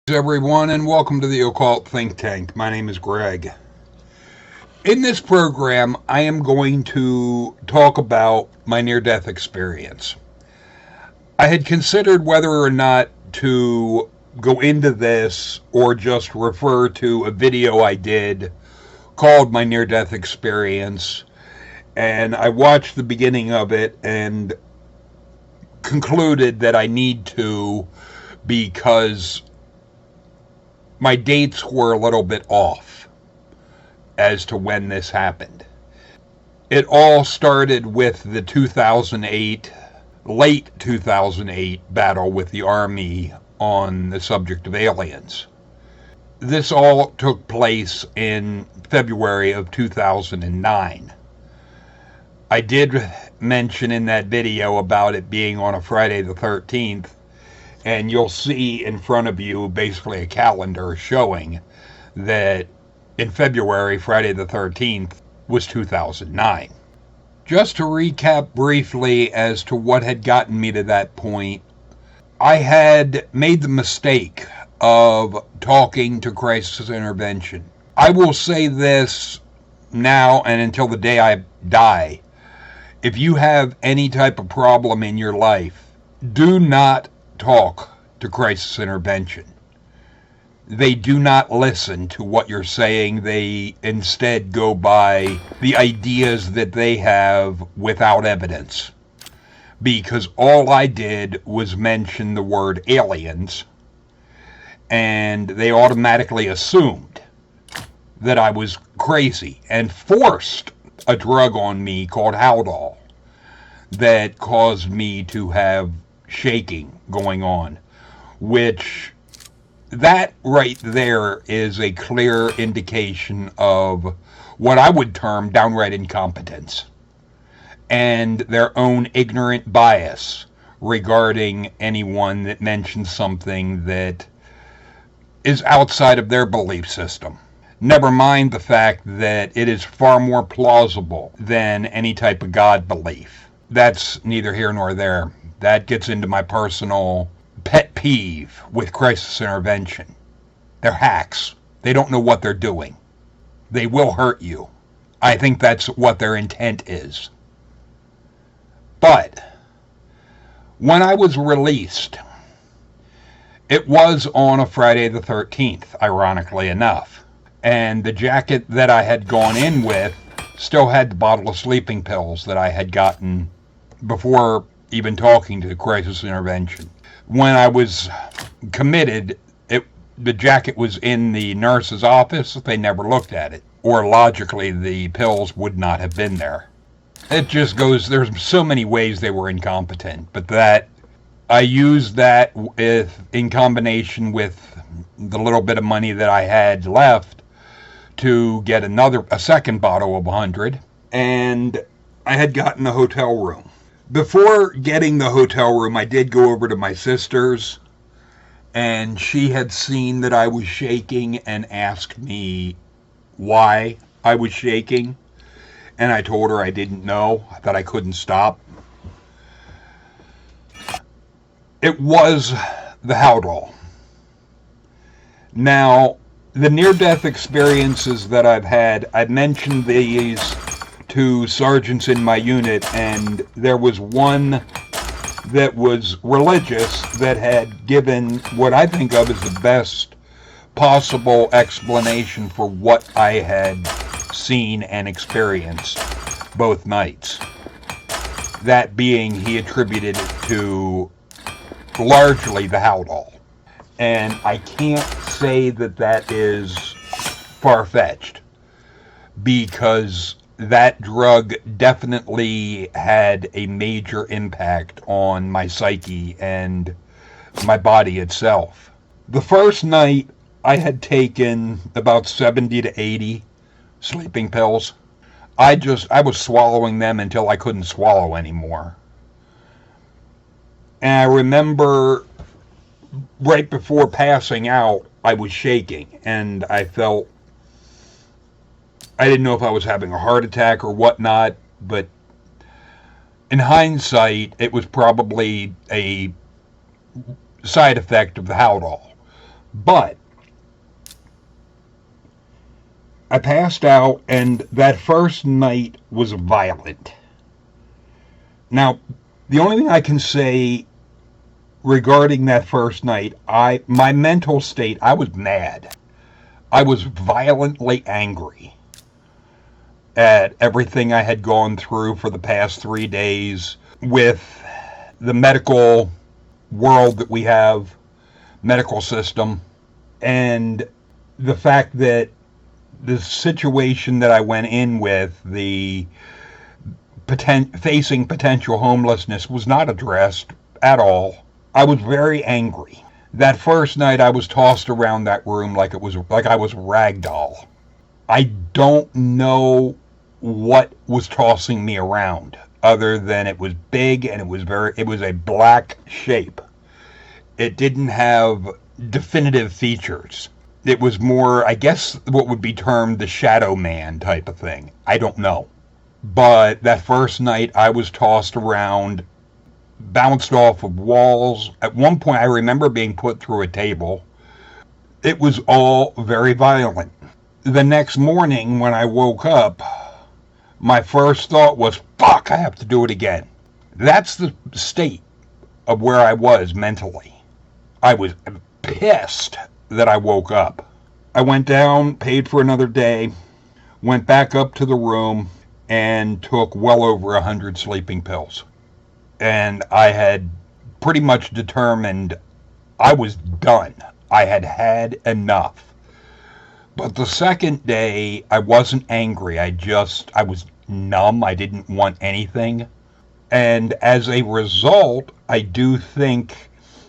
Everyone, and welcome to the Occult Think Tank. My name is Greg. In this program, I am going to talk about my near-death experience. I had considered whether or not to go into this or just refer to a video I did called My Near-Death Experience, and I watched the beginning of it and concluded that I need to because my dates were a little bit off as to when this happened. It all started with the late 2008 battle with the Army on the subject of aliens. This all took place in February of 2009. I did mention in that video about it being on a Friday the 13th, and you'll see in front of you basically a calendar showing that in February, Friday the 13th, was 2009. Just to recap briefly as to what had gotten me to that point, I had made the mistake of talking to Crisis Intervention. I will say this now and until the day I die. If you have any type of problem in your life, do not talk to Crisis Intervention. They do not listen to what you're saying. They instead go by the ideas that they have without evidence. Because all I did was mention the word aliens, and they automatically assumed that I was crazy and forced a drug on me called Haldol that caused me to have shaking going on, which that right there is a clear indication of what I would term downright incompetence and their own ignorant bias regarding anyone that mentions something that is outside of their belief system. Never mind the fact that it is far more plausible than any type of God belief. That's neither here nor there. That gets into my personal pet peeve with Crisis Intervention. They're hacks. They don't know what they're doing. They will hurt you. I think that's what their intent is. But when I was released, it was on a Friday the 13th, ironically enough. And the jacket that I had gone in with still had the bottle of sleeping pills that I had gotten before even talking to Crisis Intervention. When I was committed, the jacket was in the nurse's office. They never looked at it. Or logically, the pills would not have been there. It just goes, there's so many ways they were incompetent. But that, I used that in combination with the little bit of money that I had left to get a second bottle of 100. And I had gotten a hotel room. Before getting the hotel room, I did go over to my sister's, and she had seen that I was shaking and asked me why I was shaking, and I told her I didn't know, that I couldn't stop. It was the Haldol. Now, the near-death experiences that I've had, I've mentioned these to sergeants in my unit, and there was one that was religious that had given what I think of as the best possible explanation for what I had seen and experienced both nights. That being, he attributed it to largely the Haldol. And I can't say that that is far-fetched, because that drug definitely had a major impact on my psyche and my body itself. The first night, I had taken about 70 to 80 sleeping pills. I was swallowing them until I couldn't swallow anymore. And I remember right before passing out, I was shaking, and I didn't know if I was having a heart attack or whatnot, but in hindsight, it was probably a side effect of the Haldol. But I passed out, and that first night was violent. Now, the only thing I can say regarding that first night, my mental state, I was mad. I was violently angry at everything I had gone through for the past 3 days with the medical world that we have, medical system, and the fact that the situation that I went in with, the facing potential homelessness, was not addressed at all. I was very angry. That first night I was tossed around that room like I was ragdoll. I don't know what was tossing me around other than it was big and it was a black shape. It didn't have definitive features. It was more, I guess, what would be termed the shadow man type of thing. I don't know. But that first night I was tossed around, bounced off of walls. At one point I remember being put through a table. It was all very violent. The next morning when I woke up, my first thought was, fuck, I have to do it again. That's the state of where I was mentally. I was pissed that I woke up. I went down, paid for another day, went back up to the room, and took well over 100 sleeping pills. And I had pretty much determined I was done. I had had enough. But the second day, I wasn't angry. I was numb. I didn't want anything. And as a result, I do think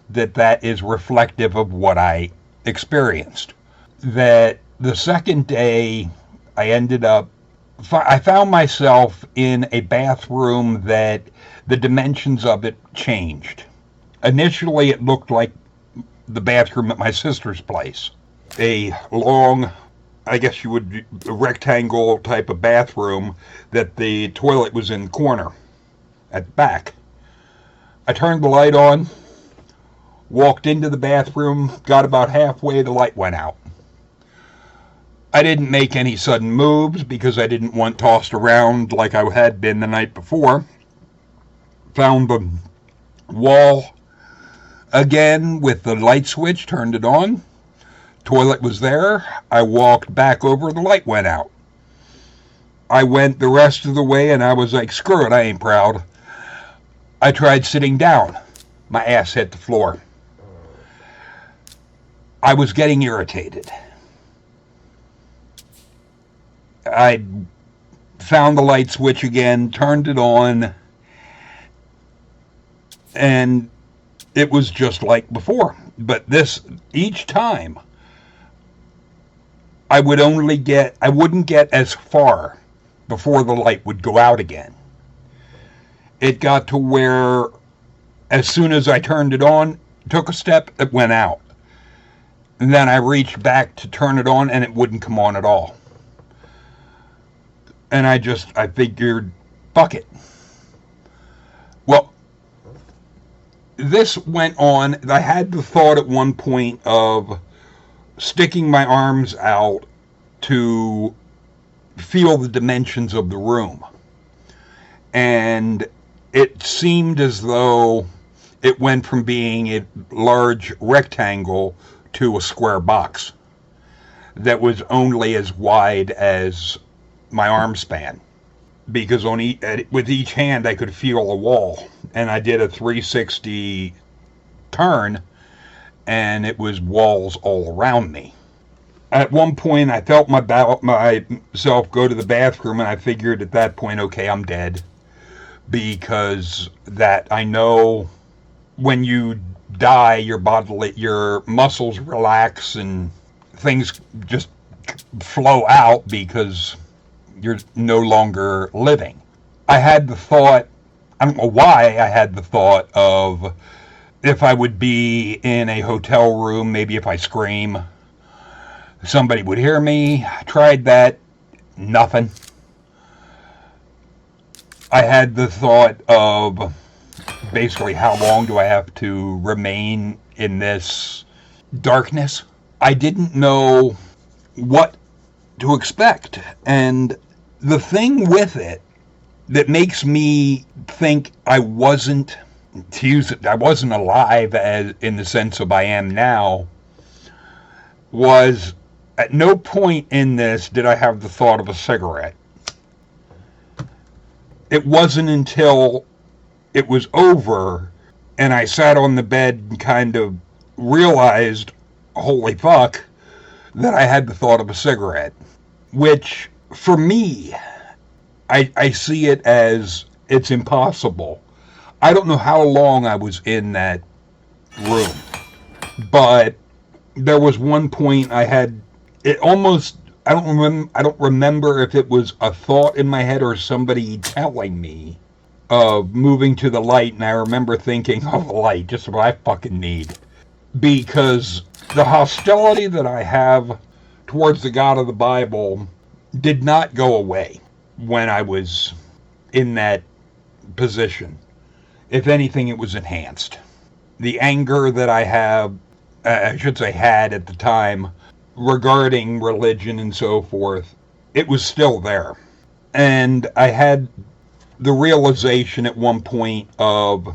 that is reflective of what I experienced. That the second day, I found myself in a bathroom that the dimensions of it changed. Initially, it looked like the bathroom at my sister's place. A long, I guess you would, a rectangle type of bathroom that the toilet was in the corner at the back. I turned the light on, walked into the bathroom, got about halfway, the light went out. I didn't make any sudden moves because I didn't want tossed around like I had been the night before. Found the wall again with the light switch, turned it on. Toilet was there. I walked back over, the light went out. I went the rest of the way and I was like, screw it, I ain't proud. I tried sitting down. My ass hit the floor. I was getting irritated. I found the light switch again, turned it on, and it was just like before. But each time, I wouldn't get as far before the light would go out again. It got to where as soon as I turned it on, took a step, it went out. And then I reached back to turn it on and it wouldn't come on at all. And I figured, fuck it. Well, this went on. I had the thought at one point of sticking my arms out to feel the dimensions of the room. And it seemed as though it went from being a large rectangle to a square box that was only as wide as my arm span. Because with each hand I could feel a wall. And I did a 360 turn and it was walls all around me. At one point I felt myself go to the bathroom and I figured at that point, okay, I'm dead. Because that I know when you die, your muscles relax and things just flow out because you're no longer living. I had the thought, I don't know why I had the thought of if I would be in a hotel room, maybe if I scream, somebody would hear me. I tried that, nothing. I had the thought of basically how long do I have to remain in this darkness? I didn't know what to expect. And the thing with it that makes me think I wasn't, to use it, I wasn't alive as in the sense of I am now, was at no point in this did I have the thought of a cigarette. It wasn't until it was over and I sat on the bed and kind of realized, holy fuck, that I had the thought of a cigarette. Which, for me, I see it as it's impossible. I don't know how long I was in that room, but there was one point I had it almost. I don't remember if it was a thought in my head or somebody telling me of moving to the light, and I remember thinking, "Oh, the light, just what I fucking need," because the hostility that I have towards the God of the Bible did not go away when I was in that position. If anything, it was enhanced. The anger that I have, I should say had at the time, regarding religion and so forth, it was still there. And I had the realization at one point of,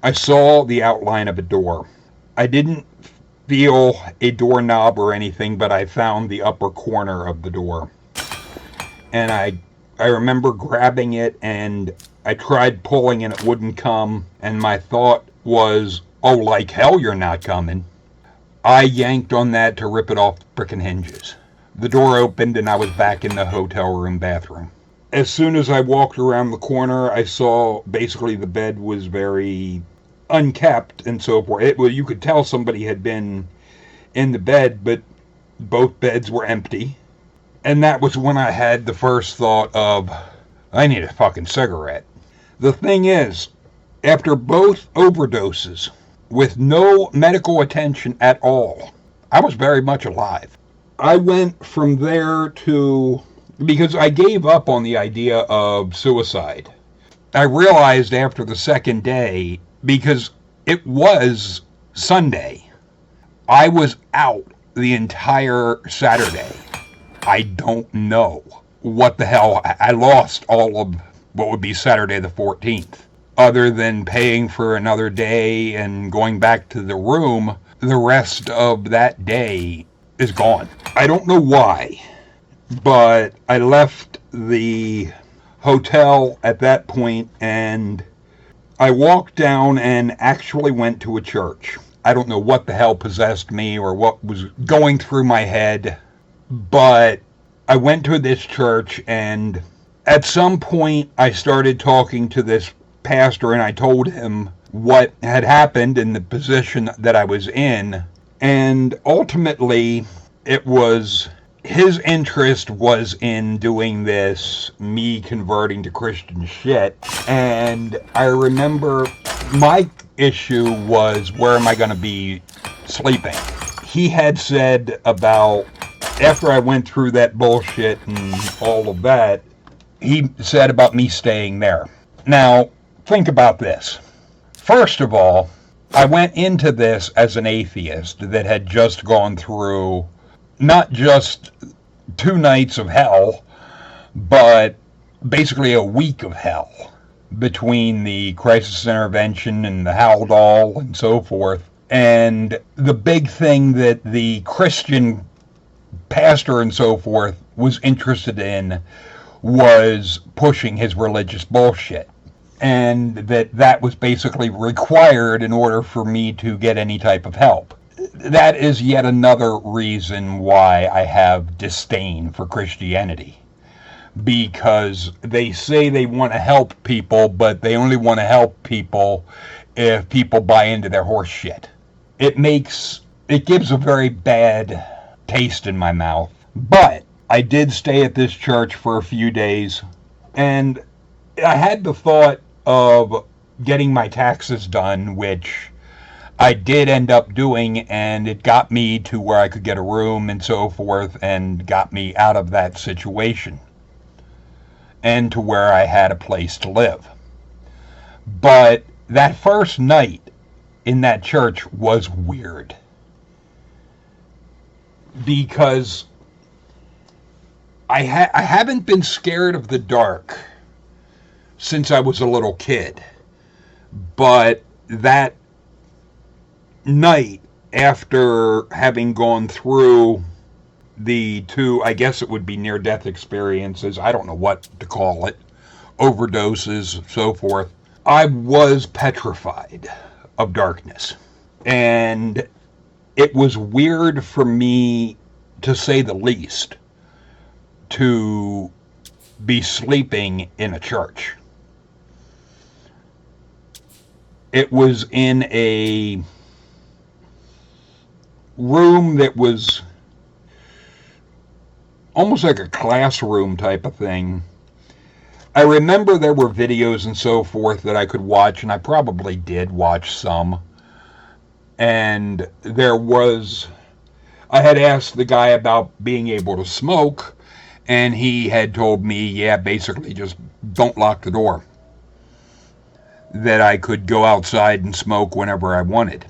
I saw the outline of a door. I didn't feel a doorknob or anything, but I found the upper corner of the door. And I remember grabbing it and I tried pulling and it wouldn't come. And my thought was, oh, like hell you're not coming. I yanked on that to rip it off the frickin' hinges. The door opened and I was back in the hotel room bathroom. As soon as I walked around the corner, I saw basically the bed was very unkept and so forth. You could tell somebody had been in the bed, but both beds were empty. And that was when I had the first thought of, I need a fucking cigarette. The thing is, after both overdoses, with no medical attention at all, I was very much alive. I went from there to, because I gave up on the idea of suicide. I realized after the second day, because it was Sunday, I was out the entire Saturday. I don't know what the hell. I lost all of what would be Saturday the 14th. Other than paying for another day and going back to the room, the rest of that day is gone. I don't know why, but I left the hotel at that point and I walked down and actually went to a church. I don't know what the hell possessed me or what was going through my head, but I went to this church, and at some point I started talking to this pastor and I told him what had happened in the position that I was in, and ultimately it was his interest was in doing this, me converting to Christian shit. And I remember my issue was, where am I going to be sleeping? He had said about, after I went through that bullshit and all of that, he said about me staying there. Now, think about this. First of all, I went into this as an atheist that had just gone through not just 2 nights of hell, but basically a week of hell between the crisis intervention and the Haldol and so forth. And the big thing that the Christian pastor and so forth was interested in was pushing his religious bullshit. And that was basically required in order for me to get any type of help. That is yet another reason why I have disdain for Christianity. Because they say they want to help people, but they only want to help people if people buy into their horse shit. It gives a very bad taste in my mouth. But I did stay at this church for a few days, and I had the thought of getting my taxes done, which I did end up doing, and it got me to where I could get a room and so forth, and got me out of that situation, and to where I had a place to live. But that first night in that church was weird. because I haven't been scared of the dark since I was a little kid. But that night, after having gone through the two, I guess it would be near-death experiences, I don't know what to call it, overdoses, so forth, I was petrified of darkness. And it was weird for me, to say the least, to be sleeping in a church. It was in a room that was almost like a classroom type of thing. I remember there were videos and so forth that I could watch, and I probably did watch some. And I had asked the guy about being able to smoke, and he had told me, yeah, basically just don't lock the door. That I could go outside and smoke whenever I wanted.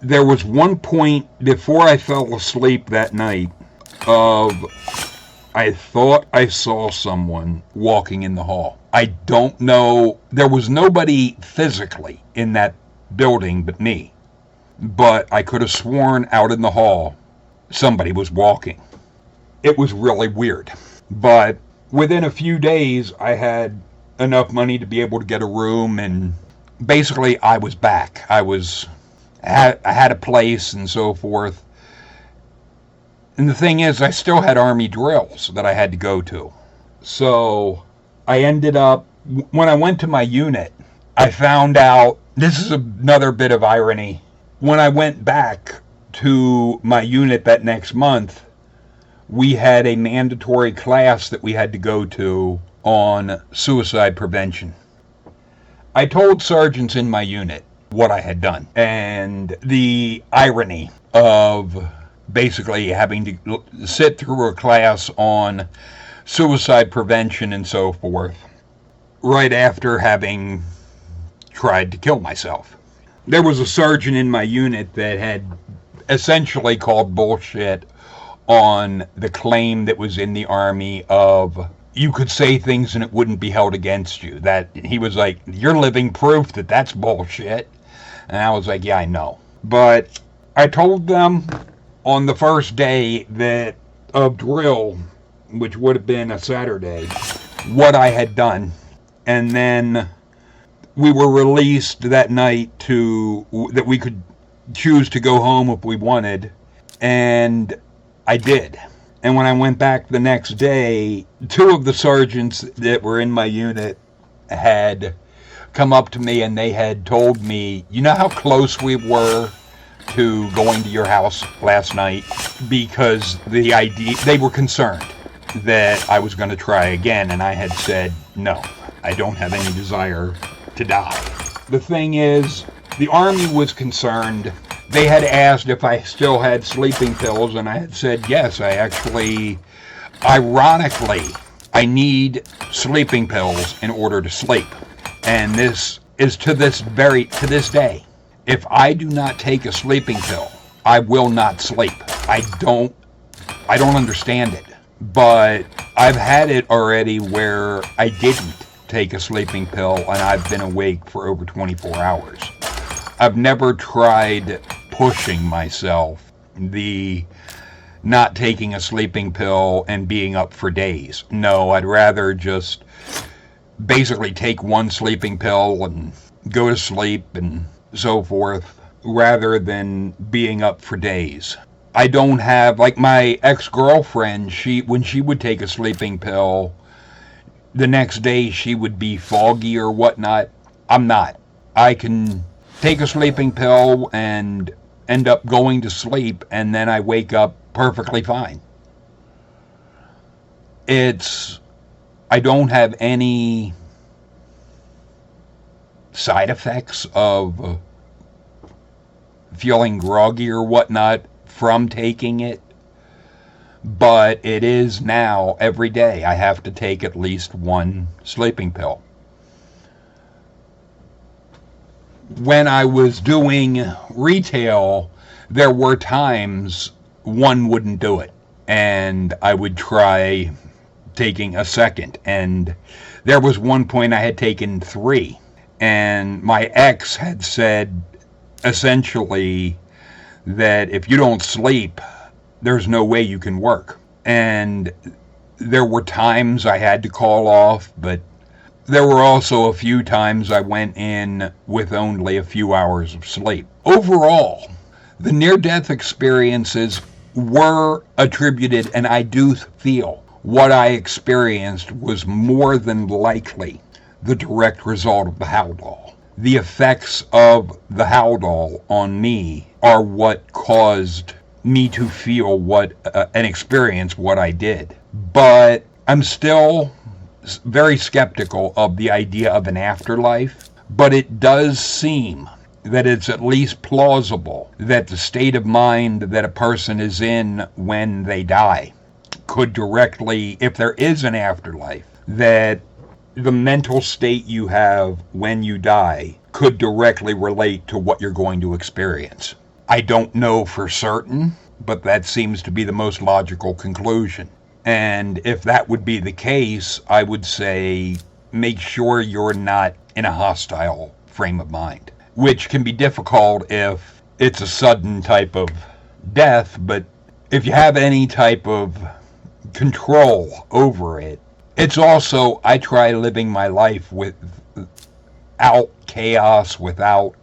There was one point before I fell asleep that night I thought I saw someone walking in the hall. I don't know. There was nobody physically in that building but me. But I could have sworn out in the hall somebody was walking. It was really weird. But within a few days, I had enough money to be able to get a room, and basically I was back. I had a place and so forth. And the thing is, I still had Army drills that I had to go to. So I ended up, when I went to my unit, I found out, this is another bit of irony, when I went back to my unit that next month, we had a mandatory class that we had to go to on suicide prevention. I told sergeants in my unit what I had done, and the irony of basically having to sit through a class on suicide prevention and so forth right after having tried to kill myself. There was a sergeant in my unit that had essentially called bullshit on the claim that was in the Army of you could say things and it wouldn't be held against you. That he was like, you're living proof that that's bullshit. And I was like, yeah, I know. But I told them on the first day of drill, which would have been a Saturday, what I had done. And then we were released that night that we could choose to go home if we wanted. And I did. And when I went back the next day, two of the sergeants that were in my unit had come up to me and they had told me, you know how close we were to going to your house last night? Because they were concerned that I was going to try again, and I had said, no, I don't have any desire to die. The thing is, the Army was concerned. They had asked if I still had sleeping pills, and I had said yes. I actually, ironically, I need sleeping pills in order to sleep. And this is to this day. If I do not take a sleeping pill, I will not sleep. I don't understand it. But I've had it already where I didn't take a sleeping pill and I've been awake for over 24 hours. I've never tried pushing myself, the not taking a sleeping pill and being up for days. No, I'd rather just basically take one sleeping pill and go to sleep and so forth, rather than being up for days. I don't have, like my ex-girlfriend, when she would take a sleeping pill, the next day she would be foggy or whatnot. I'm not. I can take a sleeping pill and end up going to sleep, and then I wake up perfectly fine. I don't have any side effects of feeling groggy or whatnot from taking it, but it is now every day I have to take at least one sleeping pill. when I was doing retail, there were times one wouldn't do it, and I would try taking a second. And there was one point I had taken 3, and my ex had said essentially that if you don't sleep, there's no way you can work. And there were times I had to call off, but there were also a few times I went in with only a few hours of sleep. Overall, the near-death experiences were attributed, and I do feel what I experienced was more than likely the direct result of the Haldol. The effects of the Haldol on me are what caused me to feel and experience what I did. But I'm still very skeptical of the idea of an afterlife, but it does seem that it's at least plausible that the state of mind that a person is in when they die could directly, if there is an afterlife, that the mental state you have when you die could directly relate to what you're going to experience. I don't know for certain, but that seems to be the most logical conclusion. And if that would be the case, I would say make sure you're not in a hostile frame of mind, which can be difficult if it's a sudden type of death, but if you have any type of control over it, it's also, I try living my life without chaos, without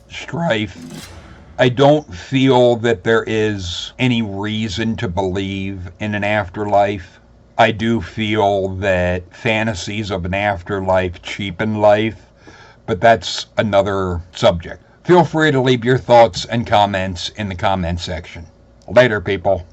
strife. I don't feel that there is any reason to believe in an afterlife. I do feel that fantasies of an afterlife cheapen life, but that's another subject. Feel free to leave your thoughts and comments in the comment section. Later, people.